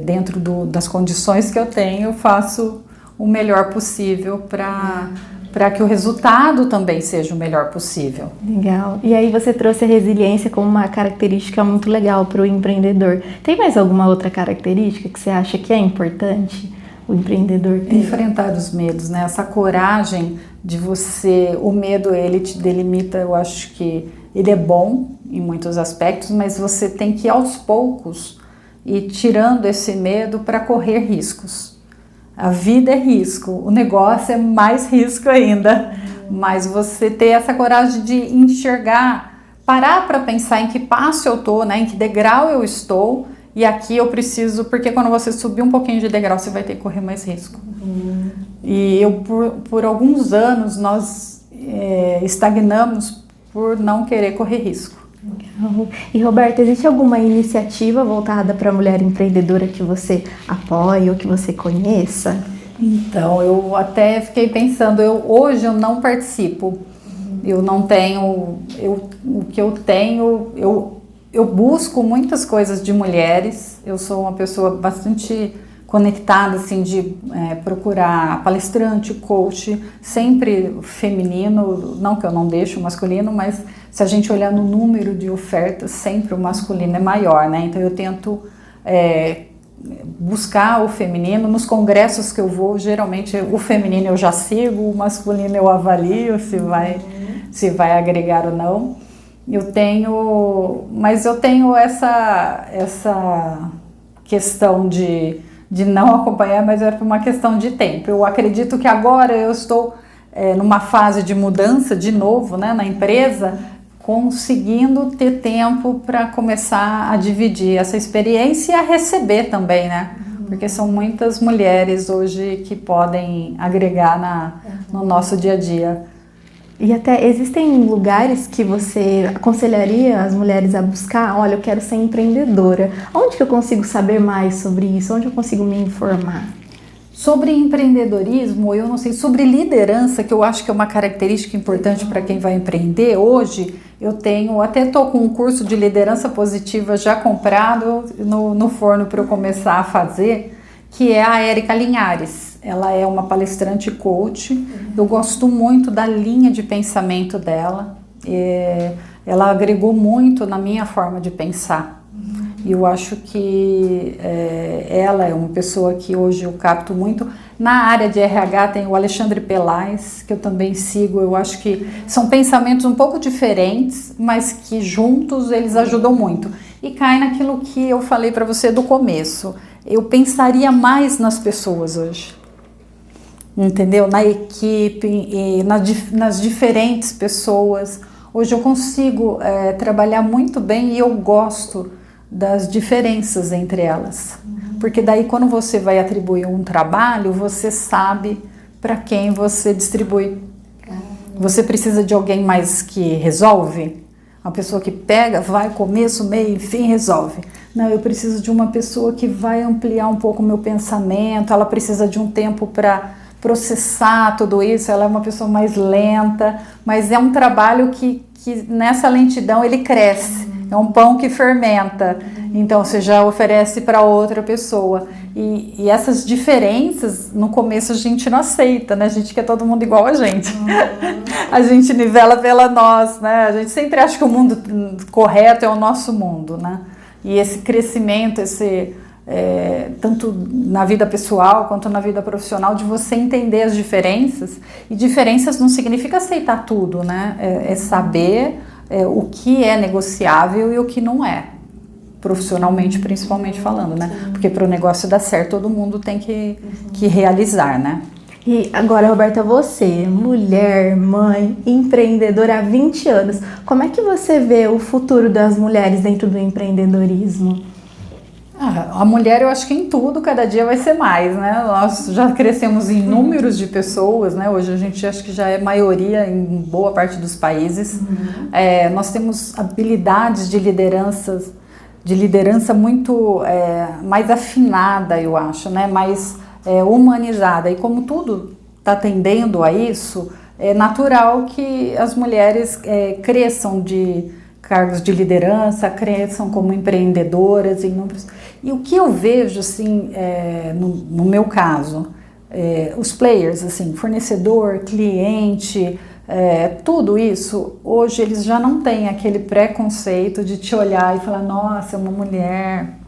dentro das condições que eu tenho, eu faço o melhor possível para que o resultado também seja o melhor possível. Legal. E aí você trouxe a resiliência como uma característica muito legal para o empreendedor. Tem mais alguma outra característica que você acha que é importante o empreendedor ter? Enfrentar os medos, né? Essa coragem de você... O medo, ele te delimita, eu acho que ele é bom em muitos aspectos, mas você tem que, aos poucos, ir tirando esse medo para correr riscos. A vida é risco, o negócio é mais risco ainda, mas você ter essa coragem de enxergar, parar para pensar em que passo eu estou, né, em que degrau eu estou, e aqui eu preciso, porque quando você subir um pouquinho de degrau, você vai ter que correr mais risco. E eu, por alguns anos, nós estagnamos por não querer correr risco. E Roberta, existe alguma iniciativa voltada para a mulher empreendedora que você apoia ou que você conheça? Então, eu até fiquei pensando, hoje eu não participo, eu não tenho, o que eu tenho, eu busco muitas coisas de mulheres, eu sou uma pessoa bastante conectada, assim, de procurar palestrante, coach, sempre feminino, não que eu não deixe o masculino, mas se a gente olhar no número de ofertas, sempre o masculino é maior, né? Então eu tento buscar o feminino. Nos congressos que eu vou, geralmente o feminino eu já sigo, o masculino eu avalio se vai agregar ou não. Mas eu tenho essa questão de não acompanhar, mas é por uma questão de tempo. Eu acredito que agora eu estou numa fase de mudança de novo, né, na empresa, conseguindo ter tempo para começar a dividir essa experiência e a receber também, né? Porque são muitas mulheres hoje que podem agregar no nosso dia a dia. E até existem lugares que você aconselharia as mulheres a buscar? Olha, eu quero ser empreendedora. Onde que eu consigo saber mais sobre isso? Onde eu consigo me informar? Sobre empreendedorismo, eu não sei, sobre liderança, que eu acho que é uma característica importante para quem vai empreender. Hoje eu até estou com um curso de liderança positiva já comprado no forno para eu começar a fazer, que é a Érica Linhares. Ela é uma palestrante coach, eu gosto muito da linha de pensamento dela, ela agregou muito na minha forma de pensar. E eu acho que ela é uma pessoa que hoje eu capto muito. Na área de RH tem o Alexandre Pelais, que eu também sigo. Eu acho que são pensamentos um pouco diferentes, mas que juntos eles ajudam muito. E cai naquilo que eu falei para você do começo. Eu pensaria mais nas pessoas hoje. Entendeu? Na equipe, e nas diferentes pessoas. Hoje eu consigo trabalhar muito bem e eu gosto das diferenças entre elas. Porque daí quando você vai atribuir um trabalho, você sabe para quem você distribui. Você precisa de alguém mais que resolve? Uma pessoa que pega, vai, começo, meio, fim, resolve. Não, eu preciso de uma pessoa que vai ampliar um pouco o meu pensamento, ela precisa de um tempo para processar tudo isso, ela é uma pessoa mais lenta, mas é um trabalho que nessa lentidão ele cresce. É um pão que fermenta, então você já oferece para outra pessoa. E essas diferenças, no começo a gente não aceita, né? A gente quer todo mundo igual a gente. A gente nivela pela nós, né? A gente sempre acha que o mundo correto é o nosso mundo, né? E esse crescimento, tanto na vida pessoal quanto na vida profissional, de você entender as diferenças. E diferenças não significa aceitar tudo, né? É saber o que é negociável e o que não é, profissionalmente principalmente falando, né? Porque para o negócio dar certo todo mundo tem que realizar, né? E agora, Roberta, você, mulher, mãe, empreendedora há 20 anos, como é que você vê o futuro das mulheres dentro do empreendedorismo? A mulher, eu acho que em tudo, cada dia vai ser mais, né? Nós já crescemos em números de pessoas, né? Hoje a gente acho que já é maioria em boa parte dos países. Nós temos habilidades de liderança muito mais afinada, eu acho, né? Mais humanizada. E como tudo está tendendo a isso, é natural que as mulheres cresçam de cargos de liderança, cresçam como empreendedoras. E o que eu vejo, assim, no meu caso, os players, assim, fornecedor, cliente, tudo isso, hoje eles já não têm aquele preconceito de te olhar e falar, nossa, é uma mulher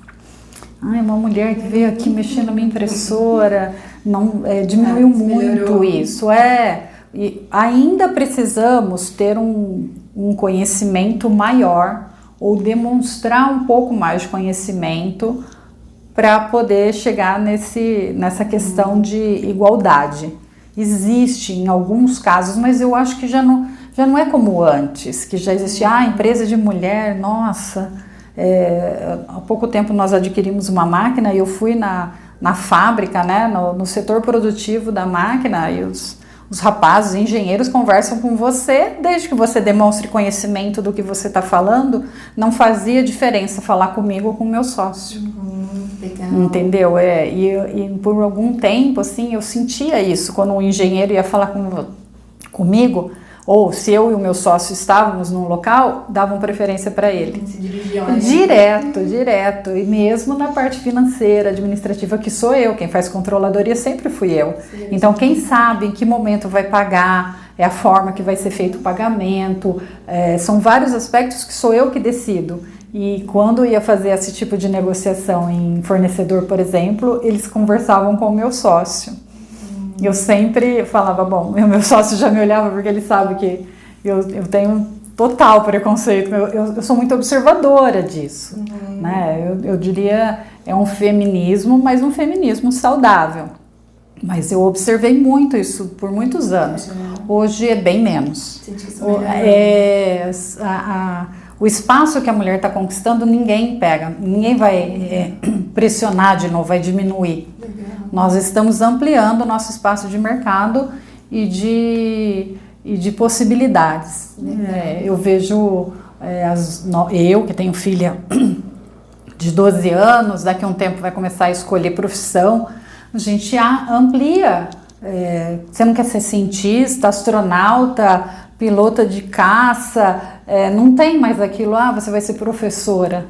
que veio aqui mexendo na minha impressora, não, diminuiu muito isso. E ainda precisamos ter um conhecimento maior ou demonstrar um pouco mais de conhecimento para poder chegar nessa questão de igualdade. Existe em alguns casos, mas eu acho que já não é como antes, que já existia empresa de mulher, nossa. Há pouco tempo nós adquirimos uma máquina e eu fui na fábrica, né, no setor produtivo da máquina, e os rapazes, engenheiros conversam com você, desde que você demonstre conhecimento do que você está falando, não fazia diferença falar comigo ou com o meu sócio. Legal. Entendeu? E por algum tempo, assim, eu sentia isso, quando um engenheiro ia falar comigo, ou se eu e o meu sócio estávamos num local, davam preferência para ele. Se dirigiam, Direto. E mesmo na parte financeira, administrativa, que sou eu, quem faz controladoria sempre fui eu. Sim. Então, quem sabe em que momento vai pagar, é a forma que vai ser feito o pagamento, são vários aspectos que sou eu que decido. E quando ia fazer esse tipo de negociação em fornecedor, por exemplo, eles conversavam com o meu sócio. Eu sempre falava, bom, o meu sócio já me olhava porque ele sabe que eu tenho total preconceito, eu sou muito observadora disso, né? Eu diria, é um feminismo, mas um feminismo saudável. Mas eu observei muito isso por muitos anos. Hoje é bem menos. O espaço que a mulher está conquistando, ninguém pega, ninguém vai pressionar de novo, vai diminuir. Nós estamos ampliando o nosso espaço de mercado e de possibilidades. Eu vejo, eu que tenho filha de 12 anos, daqui a um tempo vai começar a escolher profissão, a gente amplia. Você não quer ser cientista, astronauta, pilota de caça, não tem mais aquilo, você vai ser professora.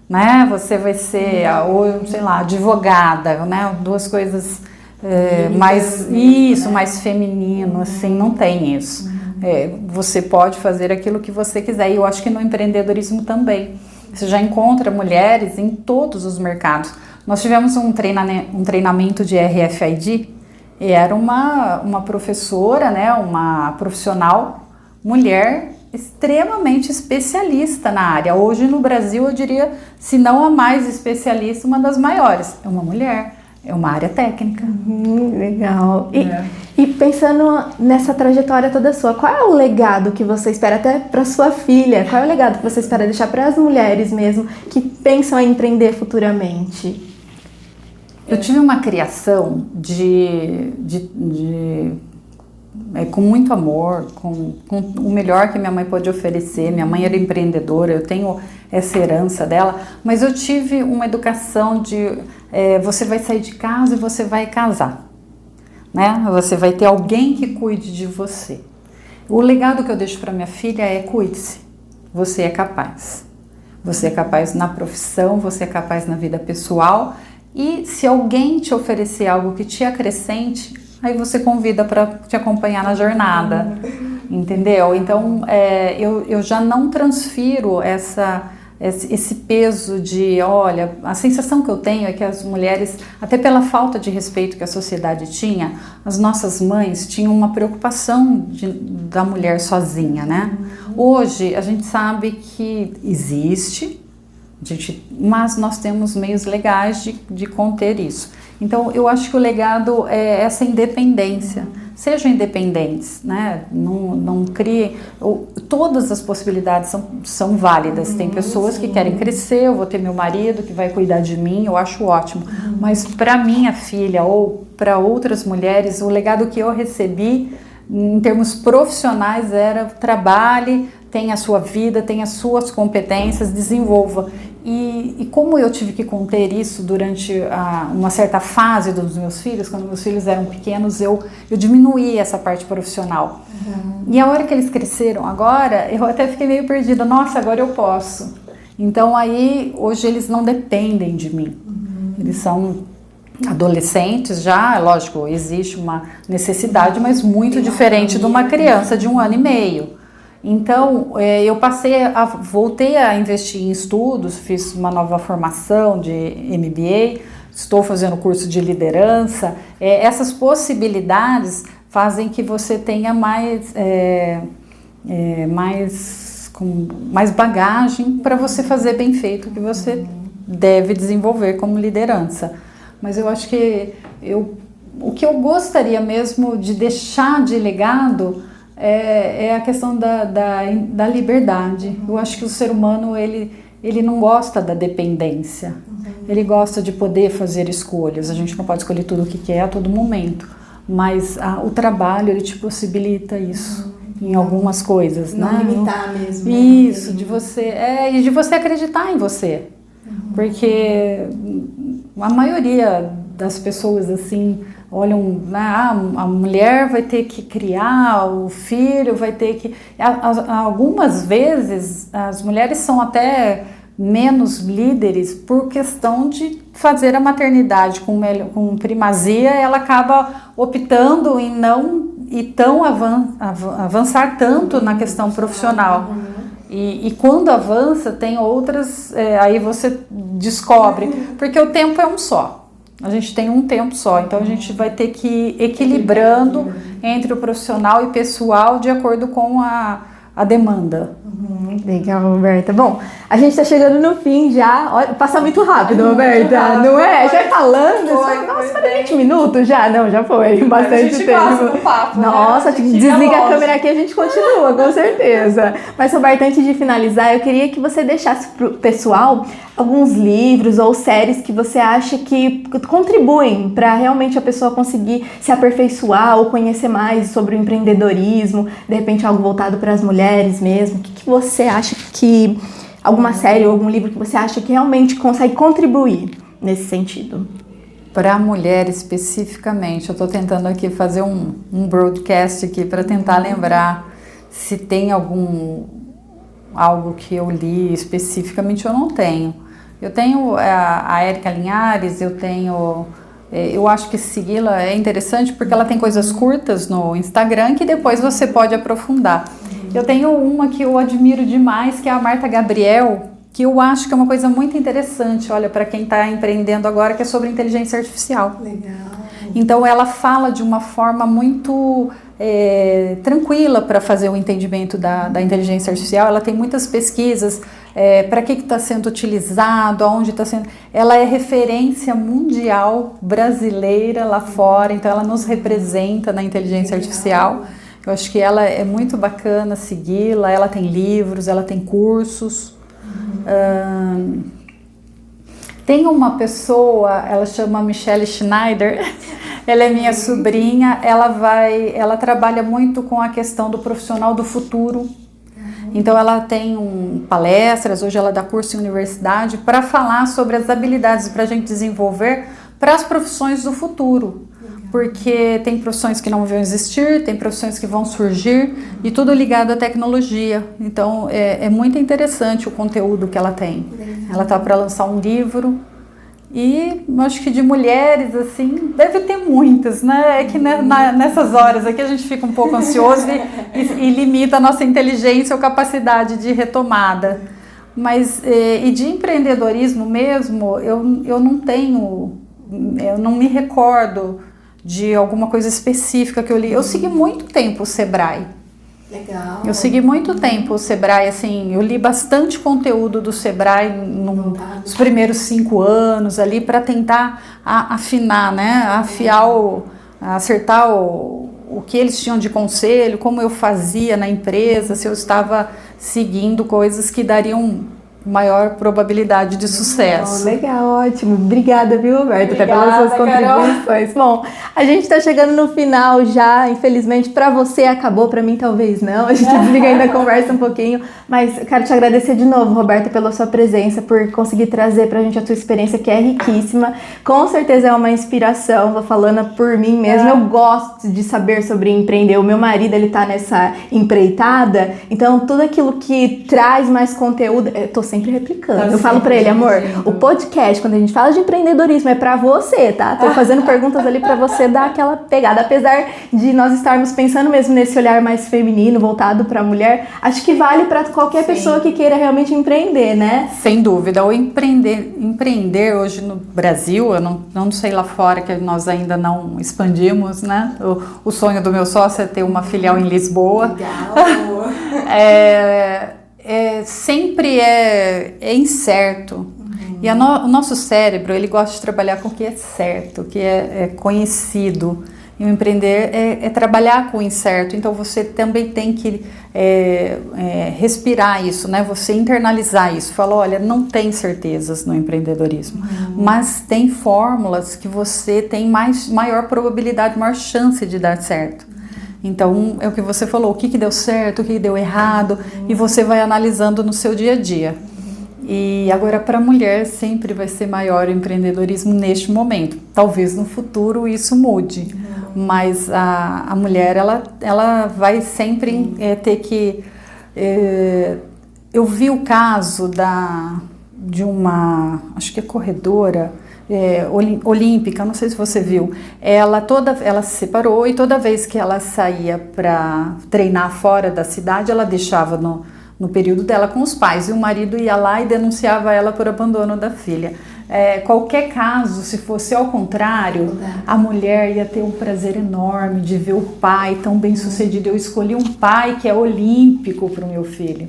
Né? Você vai ser, ou sei lá, advogada, né? Duas coisas mais feminino, assim, não tem isso. Você pode fazer aquilo que você quiser, e eu acho que no empreendedorismo também. Você já encontra mulheres em todos os mercados. Nós tivemos um treinamento de RFID, e era uma professora, né? Uma profissional, mulher, extremamente especialista na área. Hoje no Brasil, eu diria, se não a mais especialista, uma das maiores. É uma mulher, é uma área técnica. Legal. E pensando nessa trajetória toda sua, qual é o legado que você espera até para sua filha? Qual é o legado que você espera deixar para as mulheres mesmo que pensam em empreender futuramente? Eu tive uma criação com muito amor, com o melhor que minha mãe pôde oferecer. Minha mãe era empreendedora, eu tenho essa herança dela, mas eu tive uma educação de você vai sair de casa e você vai casar, né? Você vai ter alguém que cuide de você. O legado que eu deixo para minha filha é: cuide-se, você é capaz. Você é capaz na profissão, você é capaz na vida pessoal, e se alguém te oferecer algo que te acrescente, aí você convida para te acompanhar na jornada, entendeu? Então, eu já não transfiro esse peso de, olha, a sensação que eu tenho é que as mulheres, até pela falta de respeito que a sociedade tinha, as nossas mães tinham uma preocupação da mulher sozinha, né? Hoje, a gente sabe que existe, mas nós temos meios legais de conter isso. Então, eu acho que o legado é essa independência, sejam independentes, né? Não criem, todas as possibilidades são válidas. Tem pessoas que querem crescer, eu vou ter meu marido que vai cuidar de mim, eu acho ótimo. Mas para minha filha ou para outras mulheres, o legado que eu recebi em termos profissionais era: trabalhe, tenha a sua vida, tenha as suas competências, desenvolva. E como eu tive que conter isso durante uma certa fase dos meus filhos, quando meus filhos eram pequenos, eu diminuí essa parte profissional. E a hora que eles cresceram agora, eu até fiquei meio perdida. Nossa, agora eu posso. Então aí, hoje eles não dependem de mim. Eles são adolescentes já, lógico, existe uma necessidade, mas muito diferente de uma criança de 1 ano e meio. Então, eu voltei a investir em estudos, fiz uma nova formação de MBA, estou fazendo curso de liderança. Essas possibilidades fazem que você tenha mais bagagem para você fazer bem feito o que você deve desenvolver como liderança. Mas eu acho que o que eu gostaria mesmo de deixar de legado é a questão da liberdade. Eu acho que o ser humano, ele não gosta da dependência. Ele gosta de poder fazer escolhas. A gente não pode escolher tudo o que quer a todo momento, mas o trabalho, ele te possibilita isso em algumas coisas. Não limitar mesmo. Isso, de você acreditar em você. Porque a maioria das pessoas, assim, olham, a mulher vai ter que criar, o filho vai ter que... Algumas vezes as mulheres são até menos líderes por questão de fazer a maternidade com primazia. Ela acaba optando em não avançar tanto na questão profissional. E quando avança, tem outras, aí você descobre, porque o tempo é um só. A gente tem um tempo só, então a gente vai ter que ir equilibrando entre o profissional e pessoal de acordo com a demanda. Legal, Roberta. Bom, a gente tá chegando no fim já. Olha, passa muito rápido, Roberta. Rápido, não é? Já falando? Nossa, para 20 minutos já? Não, já foi. Bastante tempo. Gosta do papo, nossa, né? Desliga a câmera aqui e a gente continua, com certeza. Mas, Roberta, antes de finalizar, eu queria que você deixasse pro pessoal alguns livros ou séries que você acha que contribuem para realmente a pessoa conseguir se aperfeiçoar ou conhecer mais sobre o empreendedorismo, de repente algo voltado para as mulheres mesmo. O que você acha que... Alguma série ou algum livro que você acha que realmente consegue contribuir nesse sentido? Para a mulher especificamente, eu estou tentando aqui fazer um broadcast aqui para tentar lembrar se tem algo que eu li especificamente. Eu não tenho. Eu tenho a Érica Linhares, eu acho que segui-la é interessante porque ela tem coisas curtas no Instagram que depois você pode aprofundar. Eu tenho uma que eu admiro demais, que é a Marta Gabriel, que eu acho que é uma coisa muito interessante, olha, para quem está empreendendo agora, que é sobre inteligência artificial. Legal. Então ela fala de uma forma muito tranquila para fazer o entendimento da inteligência artificial. Ela tem muitas pesquisas, para que está sendo utilizado, aonde está sendo... Ela é referência mundial brasileira lá fora, então ela nos representa na inteligência artificial. Eu acho que ela é muito bacana segui-la, ela tem livros, ela tem cursos. Tem uma pessoa, ela chama Michelle Schneider, ela é minha sobrinha, ela trabalha muito com a questão do profissional do futuro. Então ela tem palestras, hoje ela dá curso em universidade para falar sobre as habilidades para a gente desenvolver para as profissões do futuro. Porque tem profissões que não vão existir, tem profissões que vão surgir e tudo ligado à tecnologia. Então é muito interessante o conteúdo que ela tem. Ela está para lançar um livro e acho que de mulheres assim deve ter muitas, né? É que nessas horas aqui a gente fica um pouco ansioso e limita a nossa inteligência ou capacidade de retomada. Mas e de empreendedorismo mesmo, eu não me recordo de alguma coisa específica que eu li. Eu segui muito tempo o Sebrae. Legal. Eu segui muito tempo o Sebrae, assim, eu li bastante conteúdo do Sebrae nos primeiros 5 anos ali para tentar afinar, né, acertar o o que eles tinham de conselho, como eu fazia na empresa, se eu estava seguindo coisas que dariam maior probabilidade de sucesso. Legal, ótimo. Obrigada, viu, Roberta, até pelas suas contribuições. Bom, a gente está chegando no final já, infelizmente, para você acabou, para mim talvez não, a gente desliga ainda a conversa um pouquinho, mas quero te agradecer de novo, Roberta, pela sua presença, por conseguir trazer para a gente a tua experiência, que é riquíssima, com certeza é uma inspiração, vou falando por mim mesma, eu gosto de saber sobre empreender, o meu marido, ele tá nessa empreitada, então tudo aquilo que traz mais conteúdo, eu tô sempre replicando. Eu falo pra ele, amor, o podcast, quando a gente fala de empreendedorismo, é pra você, tá? Tô fazendo perguntas ali pra você dar aquela pegada. Apesar de nós estarmos pensando mesmo nesse olhar mais feminino, voltado pra mulher, acho que vale pra qualquer pessoa que queira realmente empreender, né? Sem dúvida. O empreender hoje no Brasil, eu não sei lá fora, que nós ainda não expandimos, né? O sonho do meu sócio é ter uma filial em Lisboa. Legal! Sempre é incerto. E o nosso cérebro, ele gosta de trabalhar com o que é certo, o que é conhecido. E o empreender é trabalhar com o incerto. Então você também tem que respirar isso, né? Você internalizar isso. Falar, olha, não tem certezas no empreendedorismo, mas tem fórmulas que você tem maior probabilidade, maior chance de dar certo. Então, é o que você falou, o que deu certo, o que deu errado, e você vai analisando no seu dia a dia. E agora, para a mulher, sempre vai ser maior o empreendedorismo neste momento. Talvez no futuro isso mude, mas a mulher, ela vai sempre ter que... eu vi o caso de uma, acho que é corredora, olímpica, não sei se você viu, ela se separou e toda vez que ela saía para treinar fora da cidade, ela deixava no período dela com os pais, e o marido ia lá e denunciava ela por abandono da filha. Qualquer caso, se fosse ao contrário, a mulher ia ter um prazer enorme de ver o pai tão bem sucedido. Eu escolhi um pai que é olímpico para o meu filho.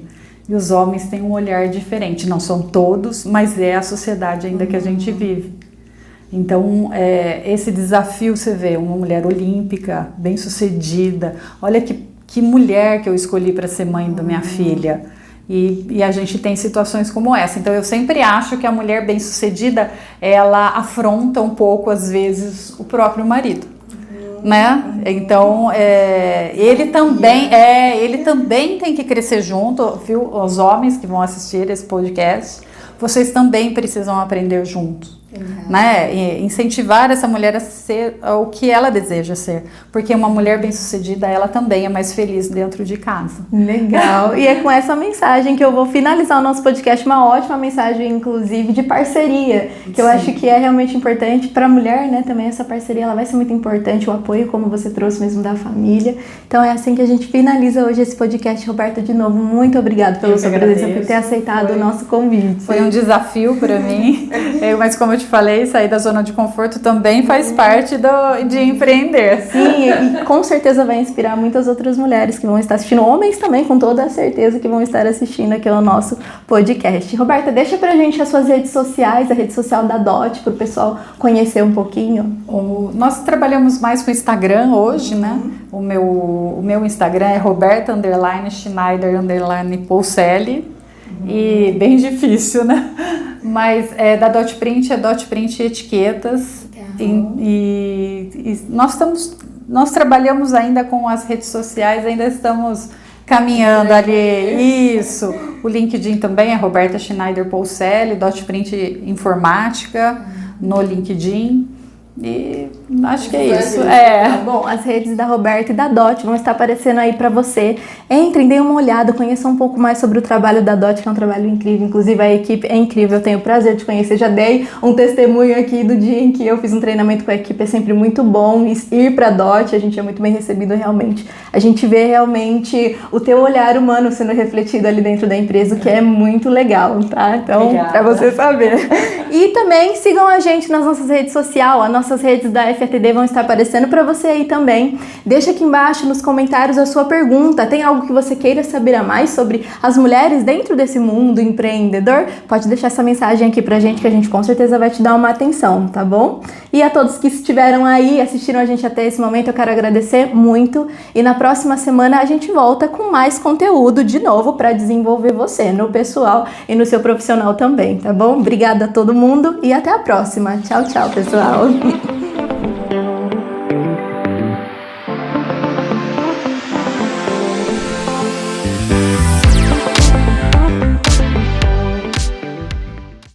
E os homens têm um olhar diferente, não são todos, mas é a sociedade ainda que a gente vive. Então, esse desafio, você vê, uma mulher olímpica, bem-sucedida, olha que mulher que eu escolhi para ser mãe da minha filha. E a gente tem situações como essa. Então, eu sempre acho que a mulher bem-sucedida, ela afronta um pouco, às vezes, o próprio marido. Né? Então, ele também tem que crescer junto, viu? Os homens que vão assistir esse podcast, vocês também precisam aprender juntos. Né? E incentivar essa mulher a ser o que ela deseja ser, porque uma mulher bem-sucedida, ela também é mais feliz dentro de casa. Legal, e é com essa mensagem que eu vou finalizar o nosso podcast, uma ótima mensagem, inclusive, de parceria, que eu acho que é realmente importante para a mulher, né, também essa parceria, ela vai ser muito importante, o apoio, como você trouxe mesmo, da família. Então é assim que a gente finaliza hoje esse podcast. Roberta, de novo, muito obrigada pela sua presença, por ter aceitado o nosso convite. Foi um desafio para mim, mas como eu te falei, sair da zona de conforto também faz parte de empreender. Sim, e com certeza vai inspirar muitas outras mulheres que vão estar assistindo, homens também, com toda a certeza que vão estar assistindo aqui ao nosso podcast. Roberta, deixa pra gente as suas redes sociais, a rede social da DOT, para o pessoal conhecer um pouquinho. Nós trabalhamos mais com o Instagram hoje, né? O meu Instagram é Roberta_Schneider_Poucelli. E bem difícil, né? Mas da Dot Print é Dot Print Etiquetas. E nós trabalhamos ainda com as redes sociais, ainda estamos caminhando ali. Isso. O LinkedIn também é Roberta Schneider Poucelli, Dot Print Informática no LinkedIn. E acho que é isso. Bom, as redes da Roberta e da DOT vão estar aparecendo aí pra você. Entrem, deem uma olhada, conheçam um pouco mais sobre o trabalho da DOT, que é um trabalho incrível. Inclusive, a equipe é incrível, eu tenho o prazer de conhecer. Já dei um testemunho aqui do dia em que eu fiz um treinamento com a equipe. É sempre muito bom ir pra DOT, a gente é muito bem recebido realmente. A gente vê realmente o teu olhar humano sendo refletido ali dentro da empresa, o que é muito legal, tá? Então, pra você saber. E também sigam a gente nas nossas redes sociais. A nossa nossas redes da FATD vão estar aparecendo para você aí também. Deixa aqui embaixo nos comentários a sua pergunta. Tem algo que você queira saber a mais sobre as mulheres dentro desse mundo empreendedor? Pode deixar essa mensagem aqui pra gente que a gente com certeza vai te dar uma atenção, tá bom? E a todos que estiveram aí, assistiram a gente até esse momento, eu quero agradecer muito. E na próxima semana a gente volta com mais conteúdo de novo para desenvolver você no pessoal e no seu profissional também, tá bom? Obrigada a todo mundo e até a próxima. Tchau, tchau, pessoal.